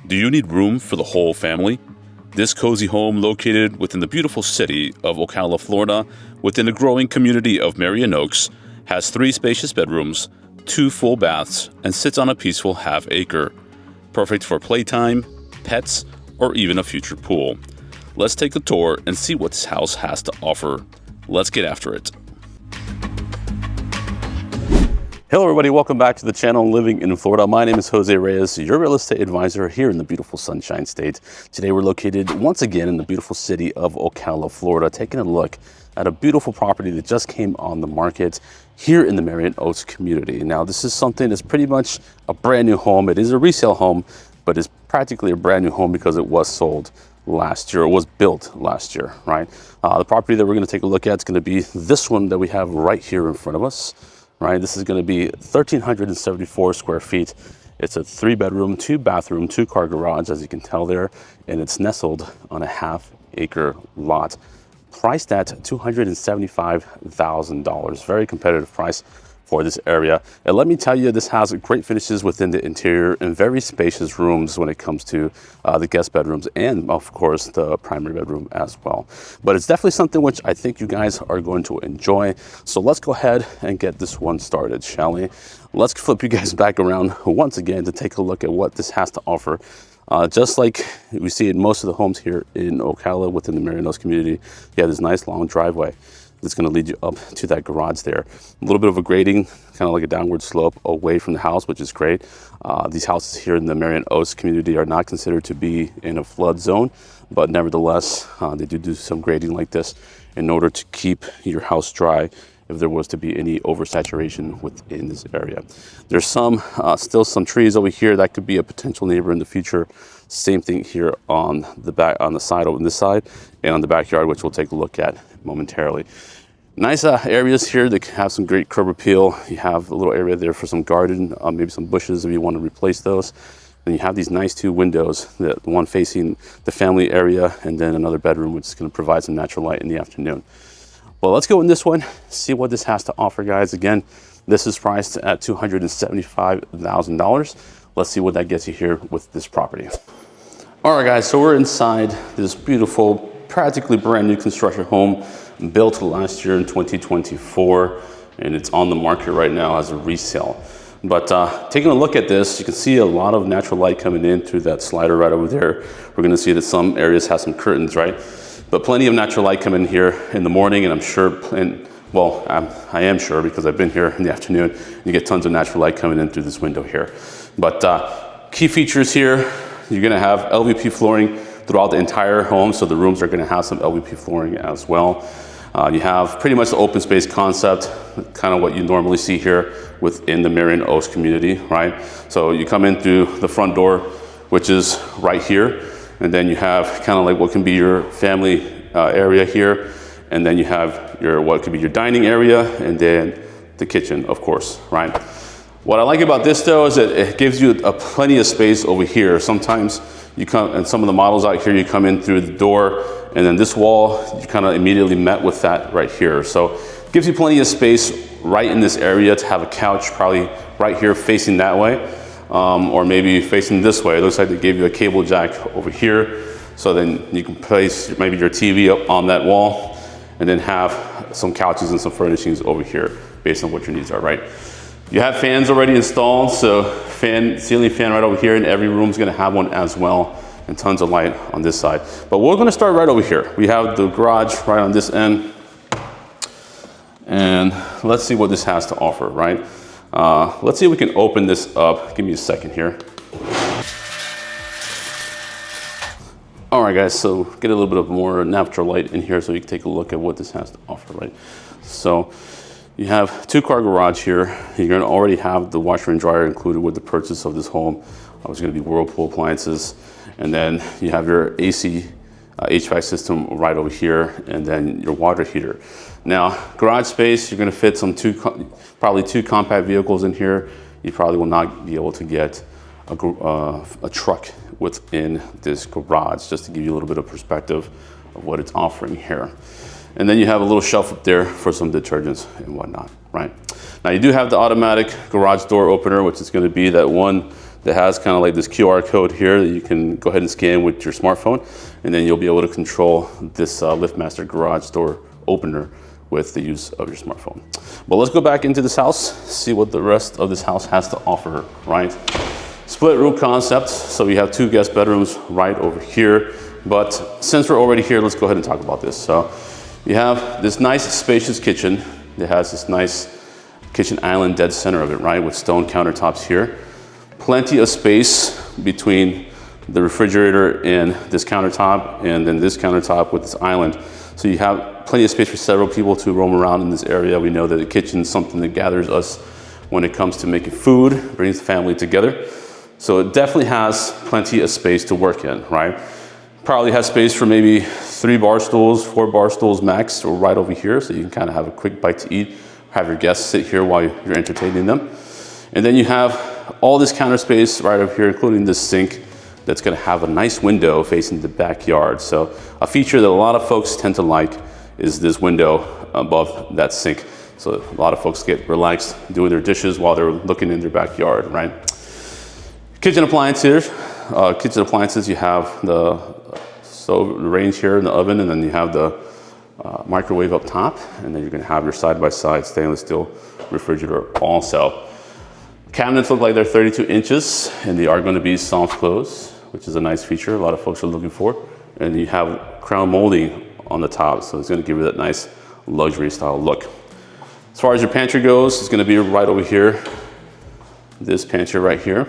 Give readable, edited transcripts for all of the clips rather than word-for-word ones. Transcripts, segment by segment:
Do you need room for the whole family? This cozy home, located within the beautiful city of Ocala, Florida, within the growing community of Marion Oaks, has 3 spacious bedrooms, 2 full baths, and sits on a peaceful half-acre. Perfect for playtime, pets, or even a future pool. Let's take a tour and see what this house has to offer. Let's get after it. Hello everybody, welcome back to the channel Living in Florida. My name is Jose Reyes, your real estate advisor here in the beautiful Sunshine State. Today we're located once again in the beautiful city of Ocala, Florida, taking a look at a beautiful property that just came on the market here in the Marion Oaks community. Now this is something that's pretty much a brand new home. It is a resale home, but it's practically a brand new home because it was sold last year, or was built last year, right? The property that we're going to take a look at is going to be this one that we have right here in front of us. Right, this is going to be 1,374 square feet. It's a 3-bedroom, 2-bathroom, 2-car garage, as you can tell there, and it's nestled on a half-acre lot, priced at $275,000. Very competitive price for this area. And let me tell you, this has great finishes within the interior and very spacious rooms when it comes to the guest bedrooms and of course the primary bedroom as well. But it's definitely something which I think you guys are going to enjoy. So let's go ahead and get this one started, shall we? Let's flip you guys back around once again to take a look at what this has to offer. Just like we see in most of the homes here in Ocala within the Marion Oaks community, you have this nice long driveway that's going to lead you up to that garage there. A little bit of a grading, kind of like a downward slope away from the house, which is great. These houses here in the Marion Oaks community are not considered to be in a flood zone, but nevertheless, they do some grading like this in order to keep your house dry if there was to be any oversaturation within this area. There's still some trees over here that could be a potential neighbor in the future. Same thing here on the back, on the side, over this side, and on the backyard, which we'll take a look at momentarily. Nice areas here that have some great curb appeal. You have a little area there for some garden, maybe some bushes if you want to replace those. And you have these nice 2 windows, the one facing the family area, and then another bedroom, which is going to provide some natural light in the afternoon. Well, let's go in this one, see what this has to offer, guys. Again, this is priced at $275,000. Let's see what that gets you here with this property. All right, guys, so we're inside this beautiful, practically brand new construction home built last year in 2024, and it's on the market right now as a resale. But taking a look at this, you can see a lot of natural light coming in through that slider right over there. We're going to see that some areas have some curtains, right? But plenty of natural light coming in here in the morning, and I'm sure, I am sure because I've been here in the afternoon, you get tons of natural light coming in through this window here. But key features here, you're going to have LVP flooring throughout the entire home, so the rooms are going to have some LVP flooring as well. You have pretty much the open space concept, kind of what you normally see here within the Marion Oaks community, right? So you come in through the front door, which is right here, and then you have kind of like what can be your family area here, and then you have your what could be your dining area, and then the kitchen, of course, right? What I like about this though is that it gives you plenty of space over here. Sometimes you come, and some of the models out here, you come in through the door, and then this wall, you kind of immediately met with that right here. So it gives you plenty of space right in this area to have a couch, probably right here facing that way, or maybe facing this way. It looks like they gave you a cable jack over here. So then you can place maybe your TV up on that wall, and then have some couches and some furnishings over here based on what your needs are, right? You have fans already installed, so ceiling fan right over here, and every room's gonna have one as well, and tons of light on this side. But we're gonna start right over here. We have the garage right on this end, and let's see what this has to offer, right? Let's see if we can open this up. Give me a second here. All right, guys, so get a little bit of more natural light in here so you can take a look at what this has to offer, right? So you have 2-car garage here. You're gonna already have the washer and dryer included with the purchase of this home. It's gonna be Whirlpool appliances. And then you have your AC HVAC system right over here, and then your water heater. Now, garage space, you're gonna fit probably 2 compact vehicles in here. You probably will not be able to get a truck within this garage, just to give you a little bit of perspective of what it's offering here. And then you have a little shelf up there for some detergents and whatnot, right? Now you do have the automatic garage door opener, which is going to be that one that has kind of like this QR code here that you can go ahead and scan with your smartphone, and then you'll be able to control this LiftMaster garage door opener with the use of your smartphone. But let's go back into this house, see what the rest of this house has to offer, right? Split room concept, so we have 2 guest bedrooms right over here. But since we're already here, let's go ahead and talk about this. So you have this nice spacious kitchen that has this nice kitchen island dead center of it, right? With stone countertops here. Plenty of space between the refrigerator and this countertop, and then this countertop with this island. So you have plenty of space for several people to roam around in this area. We know that the kitchen is something that gathers us when it comes to making food, brings the family together. So it definitely has plenty of space to work in, right? Probably has space for maybe 3 bar stools, 4 bar stools max, or right over here, so you can kind of have a quick bite to eat, have your guests sit here while you're entertaining them. And then you have all this counter space right over here, including this sink that's gonna have a nice window facing the backyard. So a feature that a lot of folks tend to like is this window above that sink. So a lot of folks get relaxed doing their dishes while they're looking in their backyard, right? Kitchen appliances you have the range here in the oven, and then you have the microwave up top, and then you're gonna have your side-by-side stainless steel refrigerator also. Cabinets look like they're 32 inches, and they are gonna be soft close, which is a nice feature a lot of folks are looking for. And you have crown molding on the top, so it's gonna give you that nice luxury style look. As far as your pantry goes, it's gonna be right over here. This pantry right here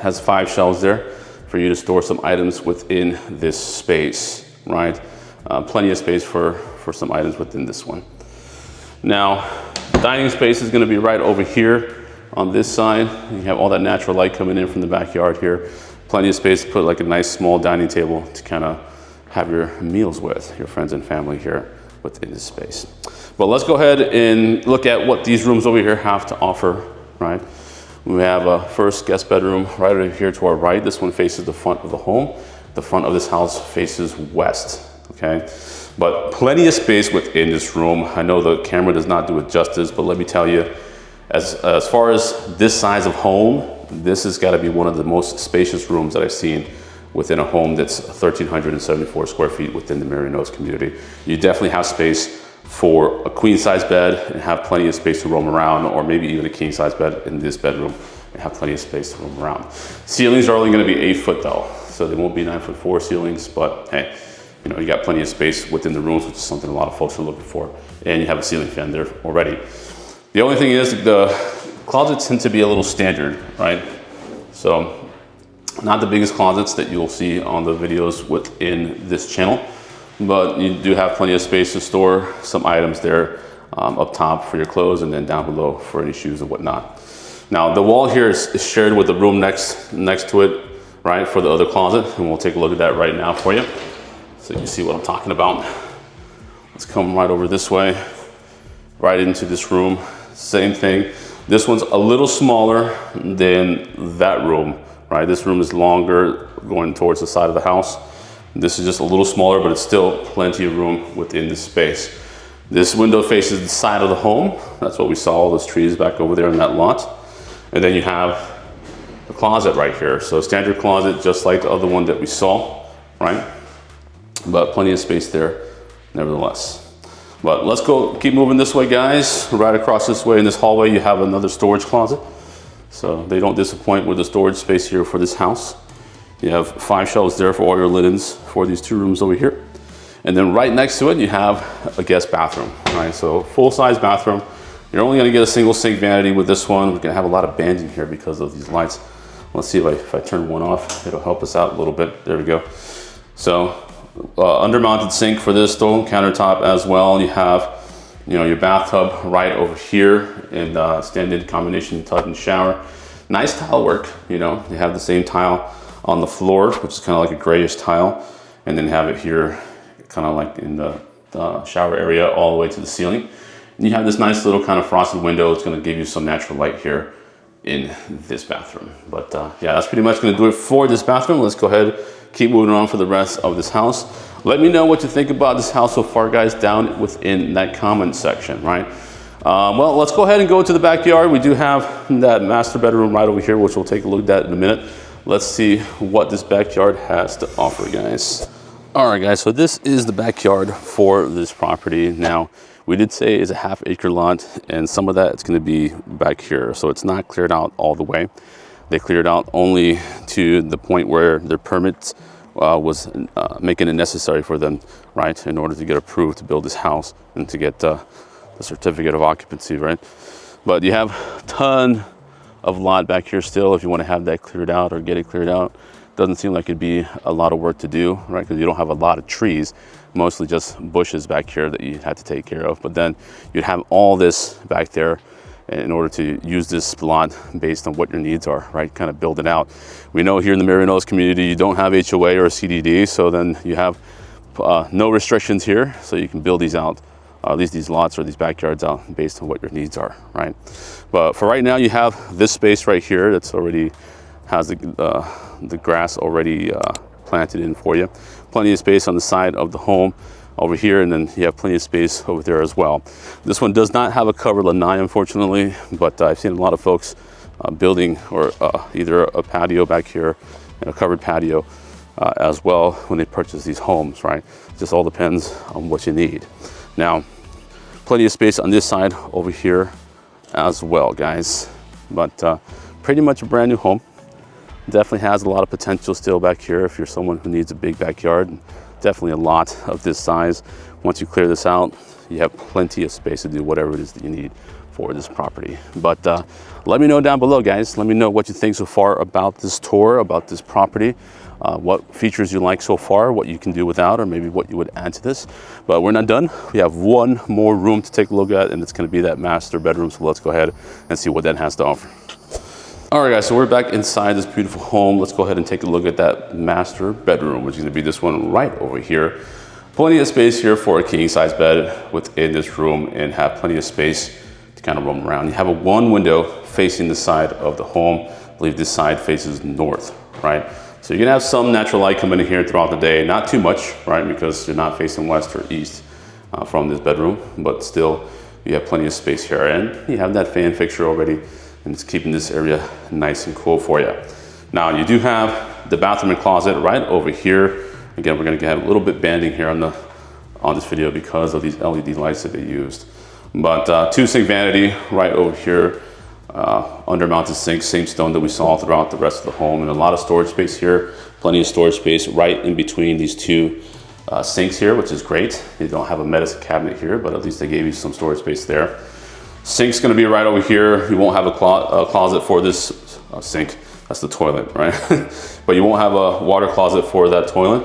has 5 shelves there for you to store some items within this space, right? Plenty of space for some items within this one. Now, dining space is gonna be right over here on this side. You have all that natural light coming in from the backyard here. Plenty of space to put like a nice small dining table to kind of have your meals with your friends and family here within this space. But let's go ahead and look at what these rooms over here have to offer, right? We have a first guest bedroom right over here to our right. This one faces the front of the home. The front of this house faces west, okay? But plenty of space within this room. I know the camera does not do it justice, but let me tell you, as far as this size of home, this has gotta be one of the most spacious rooms that I've seen within a home that's 1,374 square feet within the Marinos community. You definitely have space for a queen size bed and have plenty of space to roam around, or maybe even a king size bed in this bedroom and have plenty of space to roam around. Ceilings are only gonna be 8 foot though, so they won't be 9'4" ceilings, but hey, you know, you got plenty of space within the rooms, which is something a lot of folks are looking for. And you have a ceiling fan there already. The only thing is the closets tend to be a little standard, right? So not the biggest closets that you'll see on the videos within this channel, but you do have plenty of space to store some items there up top for your clothes, and then down below for any shoes and whatnot. Now the wall here is shared with the room next to it, right, for the other closet, and we'll take a look at that right now for you so you can see what I'm talking about. Let's come right over this way, right into this room. Same thing. This one's a little smaller than that room, right? This room is longer going towards the side of the house. This is just a little smaller, but it's still plenty of room within this space. This window faces the side of the home. That's what we saw, all those trees back over there in that lot. And then you have the closet right here. So standard closet, just like the other one that we saw, right? But plenty of space there, nevertheless. But let's go, keep moving this way, guys. Right across this way in this hallway, you have another storage closet. So they don't disappoint with the storage space here for this house. You have 5 shelves there for all your linens for these 2 rooms over here. And then right next to it, you have a guest bathroom, right? So full-size bathroom. You're only gonna get a single sink vanity with this one. We're gonna have a lot of banding here because of these lights. Let's see if I turn one off, it'll help us out a little bit. There we go. So under-mounted sink for this stone countertop as well. You have, you know, your bathtub right over here, and standard combination tub and shower. Nice tile work, you know. You have the same tile on the floor, which is kind of like a grayish tile, and then have it here kind of like in the shower area all the way to the ceiling. And you have this nice little kind of frosted window. It's going to give you some natural light here in this bathroom. But yeah, that's pretty much going to do it for this bathroom. Let's go ahead, keep moving on for the rest of this house. Let me know what you think about this house so far, guys, down within that comment section, right? Well, let's go ahead and go to the backyard. We do have that master bedroom right over here, which we'll take a look at that in a minute. Let's see what this backyard has to offer, guys. All right, guys, so this is the backyard for this property. Now, we did say it's a half-acre lot, and some of that is going to be back here. So it's not cleared out all the way. They cleared out only to the point where their permit was making it necessary for them, right, in order to get approved to build this house and to get the certificate of occupancy, right? But you have a ton of lot back here still if you want to have that cleared out or get it cleared out. Doesn't seem like it'd be a lot of work to do, right? Because you don't have a lot of trees, mostly just bushes back here that you had to take care of. But then you'd have all this back there in order to use this lot based on what your needs are, right? Kind of build it out. We know here in the Marinos community, you don't have HOA or CDD, so then you have no restrictions here, so you can build these out. These lots or these backyards out based on what your needs are, right? But for right now, you have this space right here that's already has the grass already planted in for you. Plenty of space on the side of the home over here, and then you have plenty of space over there as well. This one does not have a covered lanai, unfortunately, but I've seen a lot of folks building or either a patio back here and a covered patio as well when they purchase these homes, right? It just all depends on what you need. Now, plenty of space on this side over here as well, guys. But pretty much a brand new home. Definitely has a lot of potential still back here if you're someone who needs a big backyard. Definitely a lot of this size. Once you clear this out, you have plenty of space to do whatever it is that you need for this property. But let me know down below, guys. Let me know what you think so far about this tour, about this property. What features you like so far, what you can do without, or maybe what you would add to this. But we're not done. We have one more room to take a look at, and it's going to be that master bedroom. So let's go ahead and see what that has to offer. All right, guys, so we're back inside this beautiful home. Let's go ahead and take a look at that master bedroom, which is going to be this one right over here. Plenty of space here for a king size bed within this room, and have plenty of space to kind of roam around. You have a one window facing the side of the home. I believe this side faces north, right? So you're gonna have some natural light coming in here throughout the day, not too much, right? Because you're not facing west or east from this bedroom, but still you have plenty of space here. And you have that fan fixture already, and it's keeping this area nice and cool for you. Now you do have the bathroom and closet right over here. Again, we're gonna get a little bit banding here on this video because of these LED lights that they used. But two sink vanity right over here. Under mounted sink, same stone that we saw throughout the rest of the home, and a lot of storage space here. Plenty of storage space right in between these two sinks here, which is great. You don't have a medicine cabinet here, but at least they gave you some storage space there. Sink's gonna be right over here. You won't have a closet for this sink. That's the toilet, right? But you won't have a water closet for that toilet.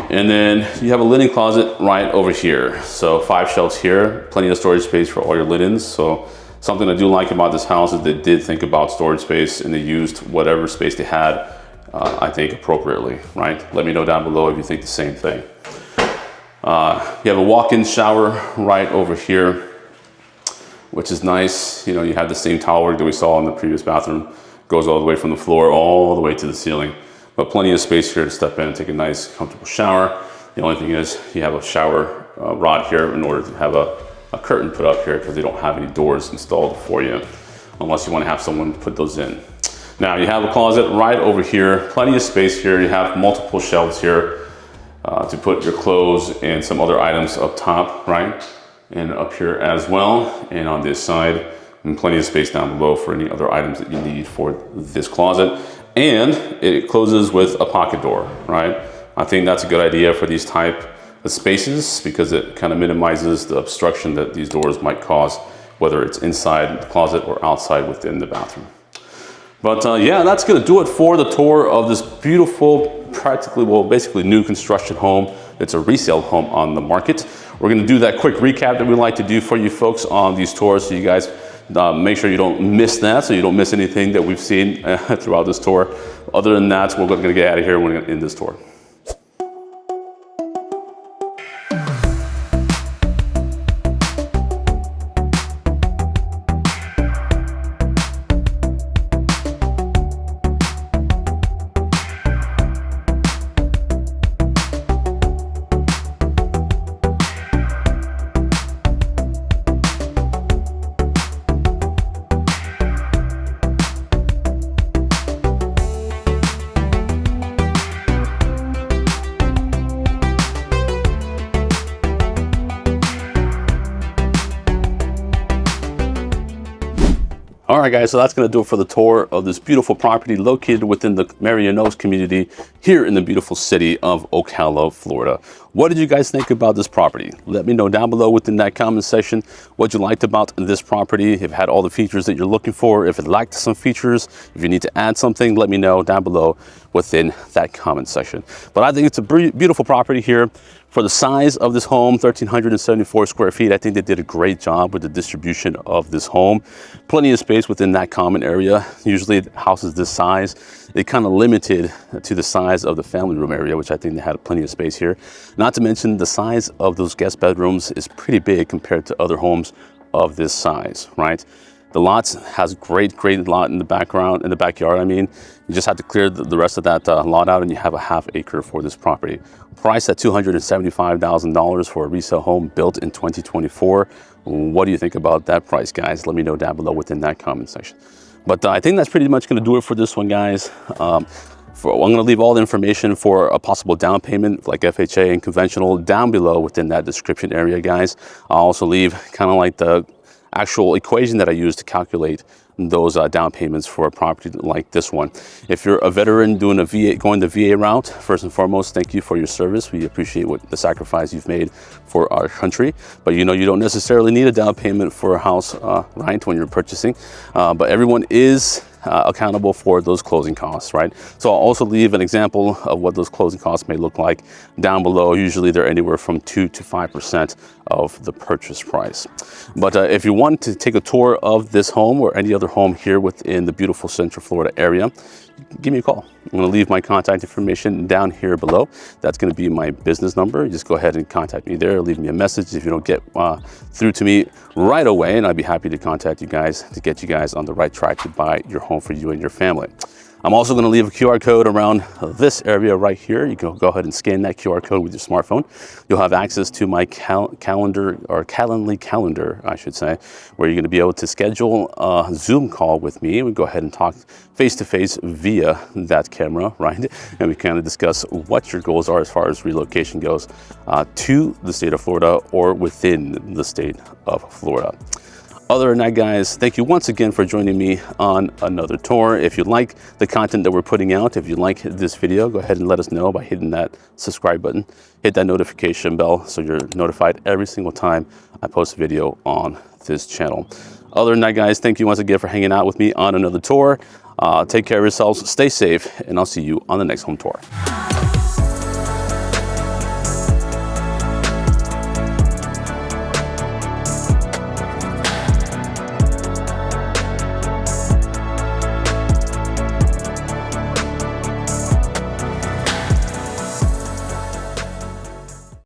And then you have a linen closet right over here. So 5 shelves here, plenty of storage space for all your linens. So something I do like about this house is they did think about storage space, and they used whatever space they had, I think, appropriately, right? Let me know down below if you think the same thing. You have a walk-in shower right over here, which is nice. You know, you have the same towel work that we saw in the previous bathroom. Goes all the way from the floor all the way to the ceiling. But plenty of space here to step in and take a nice, comfortable shower. The only thing is you have a shower rod here in order to have a curtain put up here because they don't have any doors installed for you, unless you want to have someone put those in. Now you have a closet right over here, plenty of space here. You have multiple shelves here to put your clothes and some other items up top, right? And up here as well, and on this side, and plenty of space down below for any other items that you need for this closet. And it closes with a pocket door, right? I think that's a good idea for these type of spaces because it kind of minimizes the obstruction that these doors might cause, whether it's inside the closet or outside within the bathroom. But yeah, that's gonna do it for the tour of this beautiful, practically, well, basically new construction home. It's a resale home on the market. We're gonna do that quick recap that we like to do for you folks on these tours, so you guys make sure you don't miss that, so you don't miss anything that we've seen throughout this tour. Other than that, we're gonna get out of here when we're gonna end this tour. right, guys, so that's going to do it for the tour of this beautiful property located within the Marion Oaks community here in the beautiful city of Ocala, Florida. What did you guys think about this property? Let me know down below within that comment section what you liked about this property, if it had all the features that you're looking for, if it lacked some features, if you need to add something, let me know down below within that comment section. But I think it's a beautiful property here. For the size of this home, 1,374 square feet, I think they did a great job with the distribution of this home. Plenty of space within that common area. Usually houses this size, they kind of limited to the size of the family room area, which I think they had plenty of space here. Not to mention the size of those guest bedrooms is pretty big compared to other homes of this size, right? The lot has great lot in the backyard. I mean, you just have to clear the rest of that lot out and you have a half acre for this property. Priced at $275,000 for a resale home built in 2024. What do you think about that price, guys? Let me know down below within that comment section. But I think that's pretty much going to do it for this one, guys. I'm going to leave all the information for a possible down payment like FHA and conventional down below within that description area, guys. I'll also leave kind of like the actual equation that I use to calculate those down payments for a property like this one. If you're a veteran doing going the VA route, first and foremost, thank you for your service. We appreciate the sacrifice you've made for our country. But you know, you don't necessarily need a down payment for a house, right, when you're purchasing. But everyone is accountable for those closing costs, right? So I'll also leave an example of what those closing costs may look like down below. Usually they're anywhere from 2 to 5% of the purchase price. But if you want to take a tour of this home or any other home here within the beautiful Central Florida area, give me a call. I'm going to leave my contact information down here below. That's going to be my business number. Just go ahead and contact me there. Leave me a message if you don't get through to me right away, and I'd be happy to contact you guys to get you guys on the right track to buy your home for you and your family. I'm also going to leave a QR code around this area right here. You can go ahead and scan that QR code with your smartphone. You'll have access to my calendar, or Calendly calendar, I should say, where you're going to be able to schedule a Zoom call with me. We go ahead and talk face-to-face via that camera, right? And we kind of discuss what your goals are as far as relocation goes to the state of Florida or within the state of Florida. Other than that, guys, thank you once again for joining me on another tour. If you like the content that we're putting out, if you like this video, go ahead and let us know by hitting that subscribe button. Hit that notification bell so you're notified every single time I post a video on this channel. Other than that, guys, thank you once again for hanging out with me on another tour. Take care of yourselves, stay safe, and I'll see you on the next home tour.